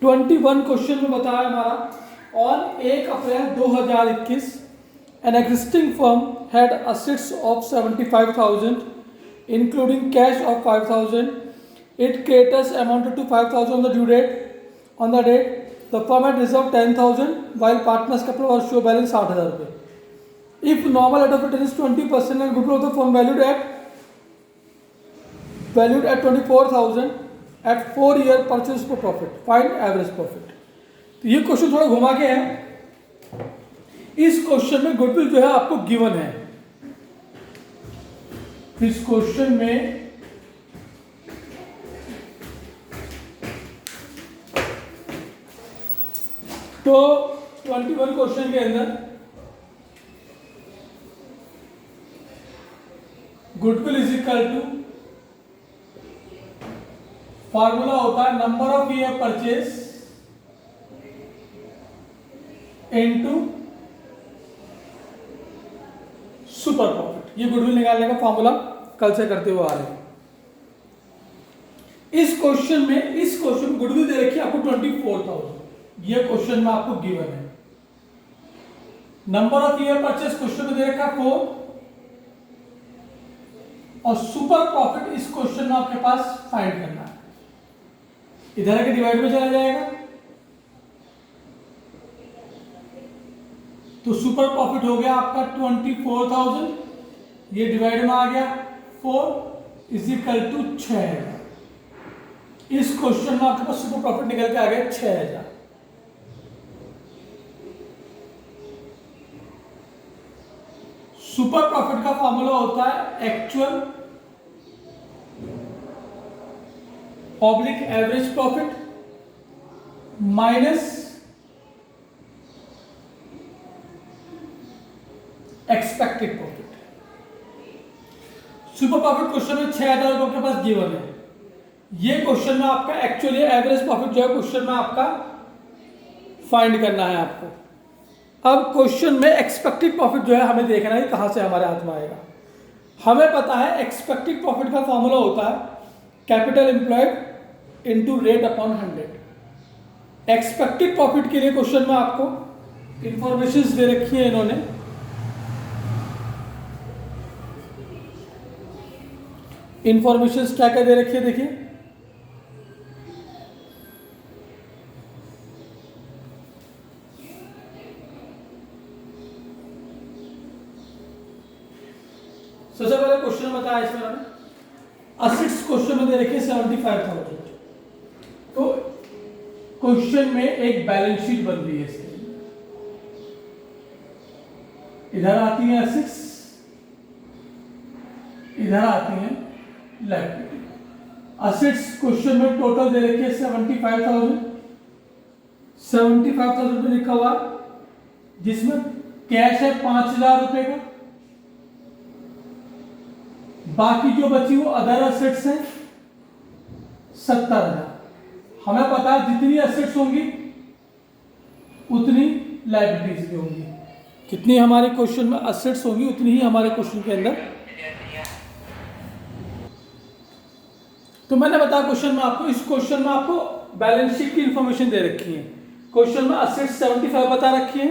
21 question में बताया हमारा on 1 April 2021 an existing firm had assets of 75,000 including cash of 5,000. Its creditors amounted to 5,000 on the due date. On the date, the firm had reserved 10,000 while partners' capital was show balance 60,000 रुपये. If normal rate of return is 20% and goodwill of the firm valued at 24,000 at 4-year purchase for profit, find average profit. तो ये question थोड़ा घुमा के है. इस question में goodwill जो है आपको गिवन है. इस क्वेश्चन में तो 21 क्वेश्चन के अंदर goodwill is equal to formula होता है number of year purchase into super profit. ये गुडविल निकालने का फॉर्मूला कल से करते हुए आ रहे हैं. इस क्वेश्चन में गुडविल दे रखी है आपको 24,000. ये क्वेश्चन में आपको गिवन है. Number of year purchase question में दे रखा है 4 और सुपर प्रॉफिट इस क्वेश्चन में आपके पास फाइंड करना है. इधर के डिवाइड में चला जाएगा तो सुपर प्रॉफिट हो गया आपका 24,000. ये डिवाइड में आ गया 4 इज इक्वल टू 6,000. इस क्वेश्चन में आपके पास सुपर प्रॉफिट निकल के आ गया 6,000. सुपर प्रॉफिट का फॉर्मूला होता है actual oblique average profit minus expected profit. Super profit question में 6,000 रुपए के पास गिवन है. ये क्वेश्चन में आपका एक्चुअली एवरेज प्रॉफिट जो है क्वेश्चन में आपका फाइंड करना है आपको. अब क्वेश्चन में एक्सपेक्टेड प्रॉफिट जो है हमें देखना है कहां से हमारे हाथ में आएगा. हमें पता है एक्सपेक्टेड प्रॉफिट का फॉर्मूला होता है capital employed into rate upon 100. Expected profit के लिए क्वेश्चन में आपको इंफॉर्मेशन दे रखी है इन्होंने. इंफॉर्मेशन क्या क्या दे रखी है देखिए. सबसे पहले क्वेश्चन बताया इसमें मैंने असेट्स क्वेश्चन में दे रखी है 75,000. तो क्वेश्चन में एक बैलेंस शीट बन रही है इसकी. इधर आती है असेट्स, इधर आती है लायबिलिटी. असेट्स क्वेश्चन में टोटल दे रखी है 75,000. 75,000 रुपये लिखा हुआ जिसमें कैश है 5,000 रुपए का. बाकी जो बची वो अदर असेट्स हैं 70,000. हमें पता है जितनी असेट्स होंगी उतनी लायबिलिटीज भी होंगी. कितनी हमारे क्वेश्चन में असेट्स होंगी उतनी ही हमारे क्वेश्चन के अंदर. तो मैंने बताया क्वेश्चन में आपको, इस क्वेश्चन में आपको बैलेंस शीट की इंफॉर्मेशन दे रखी है. क्वेश्चन में असेट्स 75 बता रखी है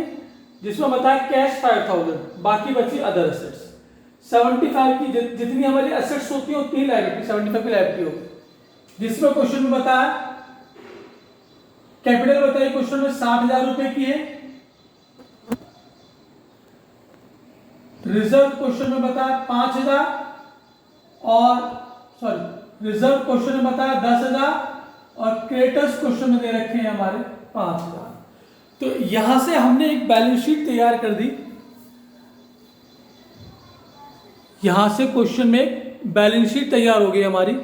जिसमें बताया कैश 5,000, बाकी बची अदर असेट्स. 75 की जितनी हमारी असेट्स होती है उतनी लायबिलिटी 75 की लायबिलिटी होगी. जिसमें क्वेश्चन में बताया कैपिटल बताइए क्वेश्चन में 60,000 रुपए की है. रिजर्व क्वेश्चन में बताया 5,000 और रिजर्व क्वेश्चन में बताया 10,000 और क्रेडिटर्स क्वेश्चन में दे रखे हैं हमारे 5,000. तो यहां से हमने एक बैलेंस शीट तैयार कर दी. यहां से क्वेश्चन में एक बैलेंस शीट तैयार हो गई हमारी.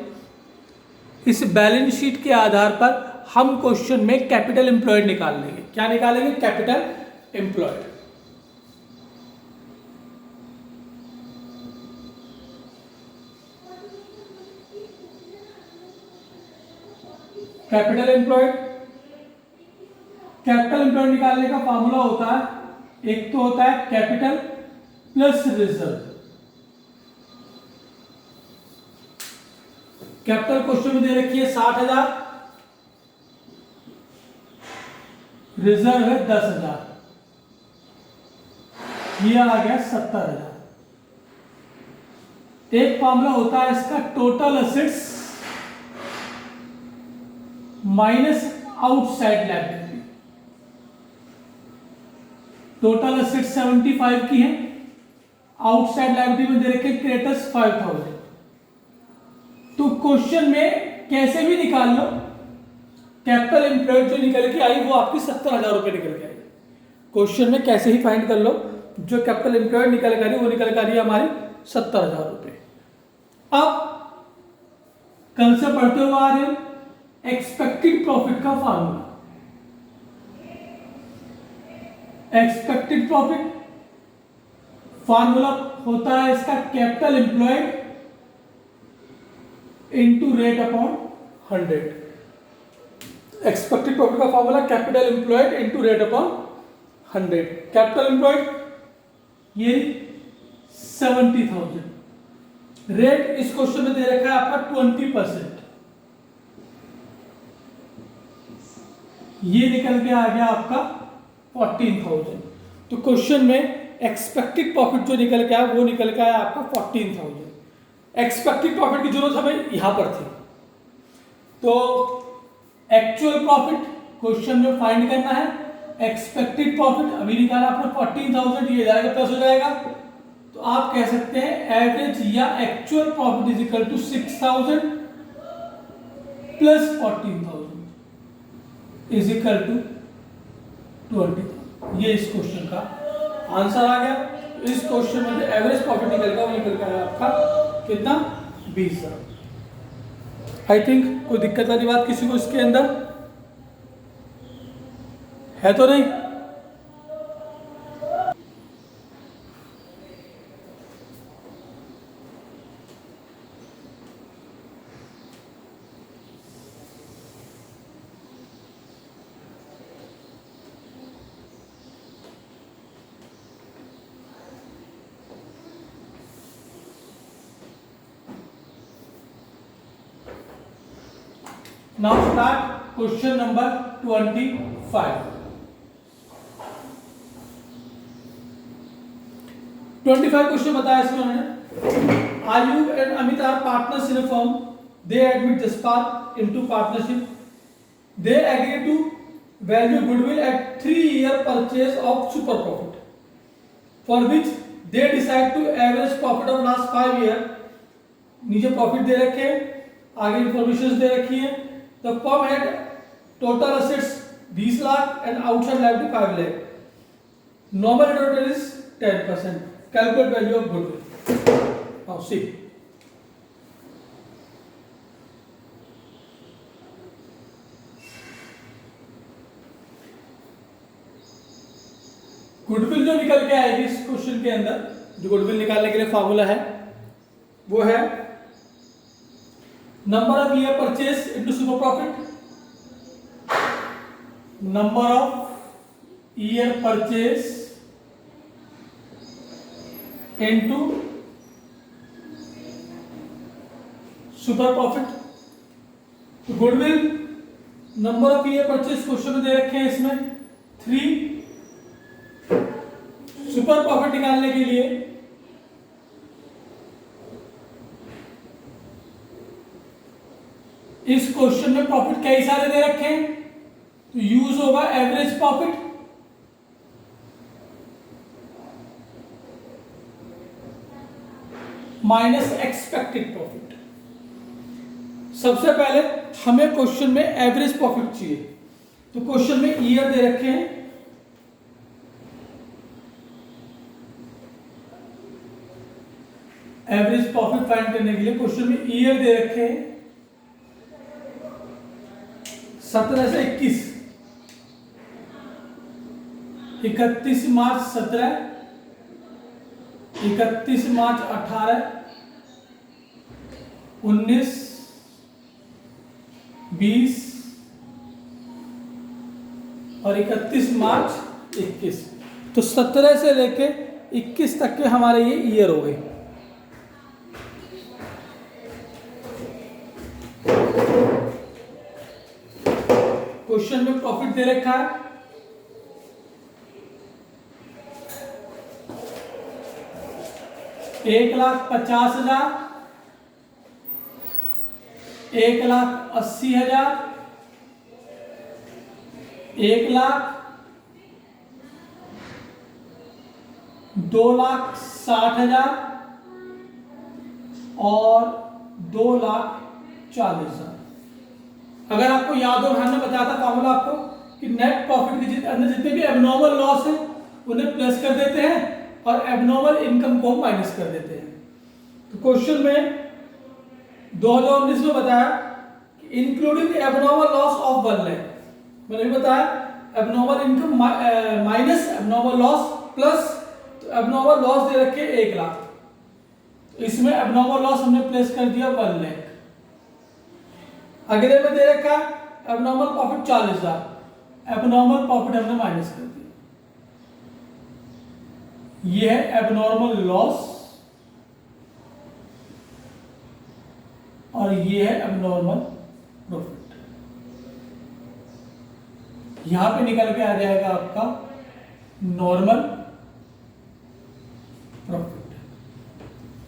इस बैलेंस शीट के आधार पर हम क्वेश्चन में कैपिटल एम्प्लॉयड निकाल लेंगे. क्या निकालेंगे? Capital employed. कैपिटल एम्प्लॉयड निकालने का फॉर्मूला होता है, एक तो होता है capital plus reserve. Capital question में दे रखी है 60,000 रिजर्व है 10,000, ये आ गया 70,000। एक मामला होता है इसका total assets minus outside liability. Total assets 75 की है, आउटसाइड लायबिलिटी में दे रखे क्रेडिटर्स 5,000। तो क्वेश्चन में कैसे भी निकाल लो, कैपिटल एम्प्लॉयड जो निकल के आई वो आपकी 70,000 रुपये निकल के आई। क्वेश्चन में कैसे ही फाइंड कर लो, जो कैपिटल एम्प्लॉयड निकल कर रही वो निकल कर रही है हमारी 70,000 रुपये। अब कल से पढ़ते हुए आ रहे हैं एक्सपेक्टेड प्रॉफिट का फार्मूला। एक्सपेक्टेड प्रॉफिट फार्मूला होता है इसका capital employed into rate upon 100। Expected profit का formula capital employed into rate upon 100। Capital employed ये 70,000, रेट इस क्वेश्चन में दे रखा है आपका 20%, ये निकल के आ गया आपका 14,000। तो क्वेश्चन में एक्सपेक्टेड प्रॉफिट जो निकल के आया वो निकल के आया आपका 14,000। एक्सपेक्टेड प्रॉफिट की जरूरत हमें यहां पर थी, तो एक्चुअल प्रॉफिट क्वेश्चन में फाइंड करना है। एक्सपेक्टेड प्रॉफिट अभी निकाला आपने 14,000, ये जाएगा प्लस हो जाएगा, तो आप कह सकते हैं एवरेज या actual profit is equal to 6,000 plus 14,000 is equal to 20,000। ये इस क्वेश्चन का आंसर आ गया। इस क्वेश्चन में जो एवरेज प्रॉफिट निकल गया वो निकल गया आपका कितना, 20,000। आई थिंक कोई दिक्कत वाली बात किसी को इसके अंदर है तो नहीं? Now start question number 25. 25 question बताया इसमें उन्होंने। Ayub and Amit are partners in a firm, they admit Jaspal into partnership, they agree to value goodwill at 3-year purchase of super profit for which they decide to average profit of last 5 year। नीचे profit दे रखे हैं, आगे information दे रखी है। The firm had total assets 20 lakh and outside liability 5 lakh. Normal total is 10%. Calculate value of goodwill. Now see. Goodwill जो निकल के आएगी इस क्वेश्चन के अंदर, जो गुडविल निकालने के लिए फॉर्मूला है वो है number of year purchase into super profit, number of year purchase into super profit. तो goodwill number of year purchase question में दे रखे हैं इसमें 3। सुपर प्रॉफिट निकालने के लिए इस क्वेश्चन में प्रॉफिट कई सारे दे रखे हैं, तो यूज होगा average profit minus expected profit. सबसे पहले हमें क्वेश्चन में एवरेज प्रॉफिट चाहिए, तो क्वेश्चन में ईयर दे रखे हैं, एवरेज प्रॉफिट फाइंड करने के लिए क्वेश्चन में ईयर दे रखे हैं 17 से 21, 31 मार्च 17, 31 मार्च 18, 19, 20 और 31 मार्च 21। तो 17 से लेके 21 तक के हमारे ये ईयर हो गए। क्वेश्चन में प्रॉफिट दे रखा है 1,50,000, 1,80,000, 1,00,000, 2,60,000 और 2,40,000। अगर आपको याद हो, मैंने बताया था फॉर्मूला आपको कि नेट प्रॉफिट के अंदर जितने भी एबनॉर्मल लॉस है उन्हें प्लस कर देते हैं और एबनॉर्मल इनकम को माइनस कर देते हैं। तो क्वेश्चन में 2019 में बताया कि including abnormal loss of 1 lakh, मैंने भी बताया abnormal income minus abnormal loss plus, तो एबनॉर्मल लॉस दे रखे 1 लाख, तो इसमें एबनॉर्मल लॉस हमने प्लेस कर दिया 1 लाख। अगले में दे रखा एबनॉर्मल प्रॉफिट 40,000, एबनॉर्मल प्रॉफिट हमने माइनस कर दिया। ये है एबनॉर्मल लॉस और ये है एबनॉर्मल प्रॉफिट। यहां पे निकल के आ जाएगा आपका नॉर्मल प्रॉफिट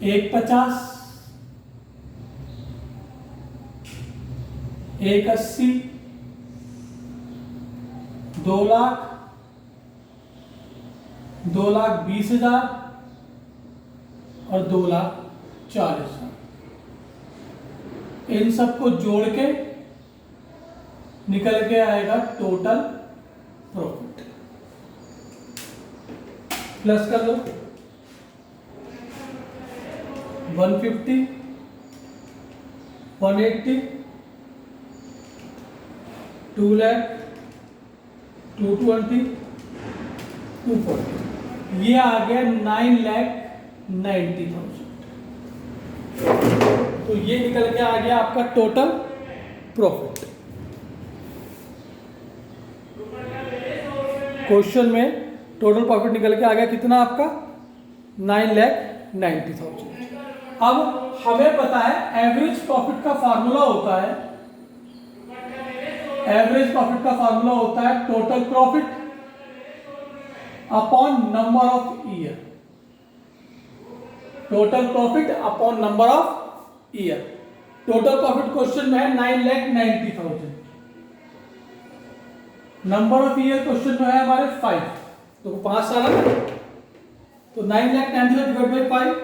1,50, 1,80, 2 लाख, 2,20,000 और 2,40,000। इन सबको जोड़ के निकल के आएगा टोटल प्रॉफिट। प्लस कर लो 150, 180, 2 लाख, 220, 240। ये आ गया 9,90,000। तो ये निकल के आ गया आपका टोटल प्रॉफिट। क्वेश्चन में टोटल प्रॉफिट निकल के आ गया कितना आपका 9,90,000। अब हमें पता है एवरेज प्रॉफिट का फार्मूला होता है, एवरेज प्रॉफिट का फार्मूला होता है total profit upon number of year, total profit upon number of year. Total profit question में है 9,90,000, नंबर ऑफ ईयर क्वेश्चन में है हमारे 5, तो 5 साल है, तो 9,90,000 डिवाइड बाई 5,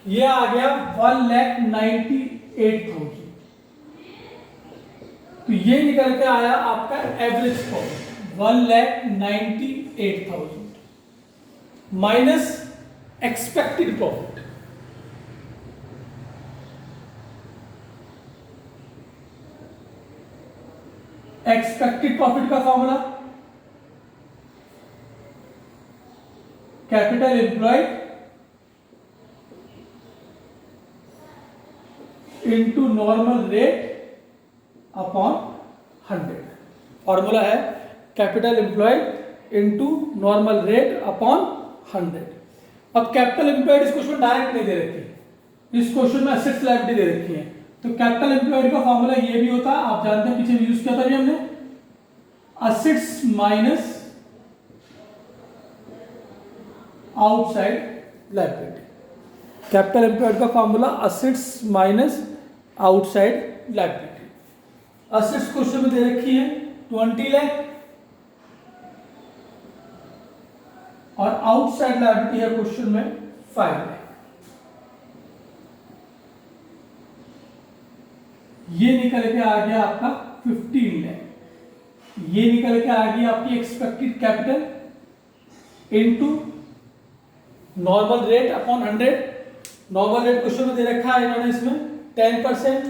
ये आ गया 1,98,000। तो ये निकल के आया आपका average profit 1,98,000 minus expected profit. Expected profit का formula capital employed into normal rate upon 100। Formula है capital employed into normal rate upon 100। अब कैपिटल एम्प्लॉयड इस क्वेश्चन में डायरेक्ट नहीं दे रखी, इस क्वेश्चन में एसेट्स लायबिलिटी दे रखी है। तो कैपिटल एम्प्लॉयड का फॉर्मूला ये भी होता है, आप जानते हैं पीछे भी यूज किया था हमने, assets minus outside liability. Capital employed का formula assets minus outside liability. Assets question में दे रखी है 20 लाख और आउटसाइड लायबिलिटी है क्वेश्चन में 5 लाख। ये निकल के आ गया आपका 15 लाख। ये निकल के आ गई आपकी expected capital into normal rate upon 100। Normal rate question में दे रखा है इन्होंने इसमें 10%,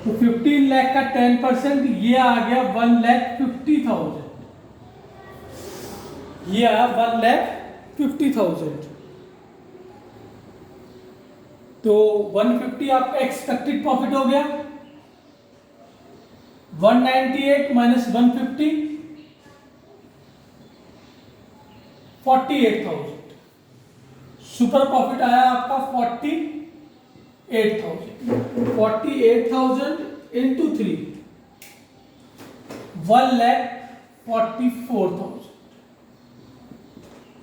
तो 15 लाख का 10% ये आ गया 1,50,000। ये आया 1,50,000। तो 150 आपका एक्सपेक्टेड प्रॉफिट हो गया, 198 माइनस 150 48,000। सुपर प्रॉफिट आया आपका 48,000 इंटू 3 1,44,000।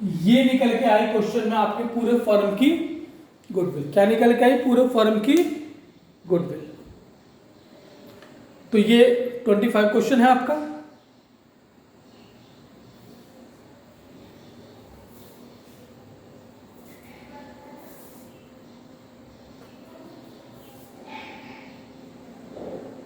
ये निकल के आई क्वेश्चन में आपके पूरे फर्म की गुडविल। क्या निकल के आई? पूरे फर्म की गुडविल। तो ये 25 क्वेश्चन है आपका।